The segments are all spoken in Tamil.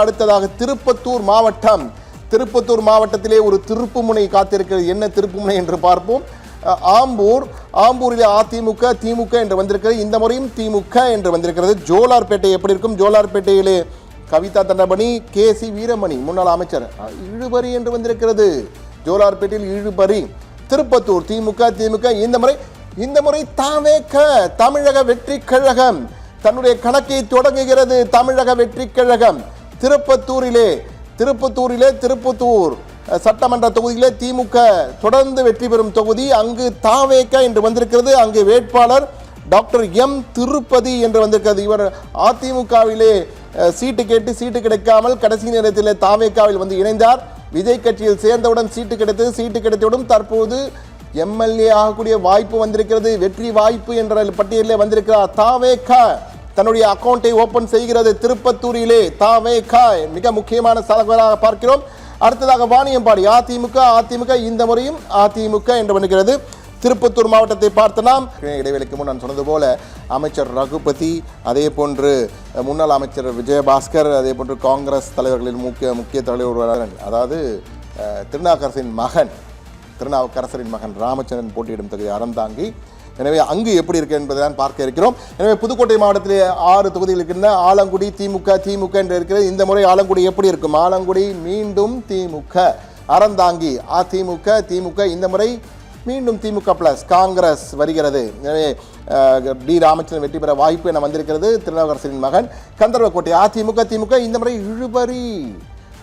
அடுத்ததாக திருப்பத்தூர் மாவட்டம். திருப்பத்தூர் மாவட்டத்திலே ஒரு திருப்புமுனை காத்திருக்கிறது. என்ன திருப்புமுனை என்று பார்ப்போம். ஆம்பூரிலே அதிமுக திமுக என்று வந்திருக்கிறது. இந்த முறையும் திமுக என்று வந்திருக்கிறது. ஜோலார்பேட்டை எப்படி இருக்கும்? ஜோலார்பேட்டையிலே கவிதா தண்டபணி, கேசி வீரமணி முன்னாள் அமைச்சர் இழுபறி என்று வந்திருக்கிறது. ஜோலார்பேட்டையில் இழுபறி. திருப்பத்தூர் திமுக இந்த முறை தாவேக தமிழக வெற்றி கழகம் தன்னுடைய கணக்கை தொடங்குகிறது. தமிழக வெற்றி கழகம் திருப்பத்தூர் சட்டமன்ற தொகுதியிலே திமுக தொடர்ந்து வெற்றி பெறும் தொகுதி. அங்கு தாவேக என்று வந்திருக்கிறது. அங்கு வேட்பாளர் டாக்டர் எம் திருப்பதி என்று வந்திருக்கிறது. இவர் அதிமுகவிலே சீட்டு கேட்டு சீட்டு கிடைக்காமல் கடைசி நேரத்தில் தாவேகாவில் வந்து இணைந்தார். விஜய் கட்சியில் சேர்ந்தவுடன் சீட்டு கிடைத்தது. சீட்டு கிடைத்தவுடன் தற்போது எம்எல்ஏ ஆகக்கூடிய வாய்ப்பு வந்திருக்கிறது. வெற்றி வாய்ப்பு என்ற பட்டியலில் வந்திருக்கிறார். தாவேகா தன்னுடைய அக்கௌண்டை ஓபன் செய்கிறது. திருப்பத்தூரிலே தாவேகா மிக முக்கியமான தலைவராக பார்க்கிறோம். அடுத்ததாக வாணியம்பாடி அதிமுக இந்த முறையும் அதிமுக என்று வருகிறது. திருப்பத்தூர் மாவட்டத்தை பார்த்த நாம் இடைவெளிக்கு முன் நான் சொன்னது போல அமைச்சர் ரகுபதி, அதே போன்று முன்னாள் அமைச்சர் விஜயபாஸ்கர், அதே போன்று காங்கிரஸ் தலைவர்களின் முக்கிய தலைவர், அதாவது திருநாவுக்கரசரின் மகன் ராமச்சந்திரன் போட்டியிடும் தொகுதி அறந்தாங்கி. எனவே அங்கு எப்படி இருக்கு என்பதை தான் பார்க்க இருக்கிறோம். எனவே புதுக்கோட்டை மாவட்டத்திலே 6 தொகுதிகள் இருக்கின்றன. ஆலங்குடி திமுக என்று இருக்கிறது. இந்த முறை ஆலங்குடி எப்படி இருக்கும்? ஆலங்குடி மீண்டும் திமுக. அறந்தாங்கி திமுக இந்த முறை மீண்டும் திமுக பிளஸ் காங்கிரஸ் வருகிறது. எனவே டி ராமச்சந்திரன் வெற்றி பெற வாய்ப்பு என வந்திருக்கிறது. திருநாவுக்கரசரின் மகன். கந்தர்வக்கோட்டை அதிமுக இந்த முறை இழுபறி.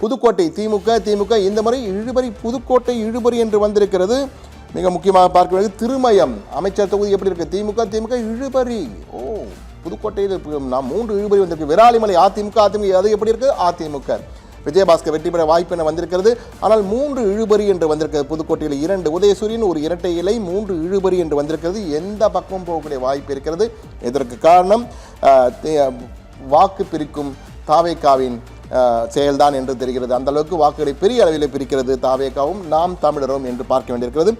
புதுக்கோட்டை திமுக இந்த முறை இழுபறி. புதுக்கோட்டை இழுபறி என்று வந்திருக்கிறது. மிக முக்கியமாக பார்க்க வேண்டியது திருமயம் அமைச்சர் தொகுதி எப்படி இருக்கு? திமுக இழுபறி. புதுக்கோட்டையில் நாம் 3 இழுபறி வந்திருக்கு. விராலிமலை அதிமுக அது எப்படி இருக்கு? அதிமுக. விஜயபாஸ்கர் வெற்றி பெற வாய்ப்பு என வந்திருக்கிறது. ஆனால் 3 இழுபறி என்று வந்திருக்கிறது. புதுக்கோட்டையில் 2 உதயசூரியன், ஒரு இரட்டை இலை, 3 இழுபறி என்று வந்திருக்கிறது. எந்த பக்கமும் போகக்கூடிய வாய்ப்பு இருக்கிறது. இதற்கு காரணம் வாக்கு பிரிக்கும் தாவேகாவின் செயல்தான் என்று தெரிகிறது. அந்த அளவுக்கு வாக்குகளை பெரிய அளவில் பிரிக்கிறது தாவேகாவும் நாம் தமிழரும் என்று பார்க்க வேண்டியிருக்கிறது.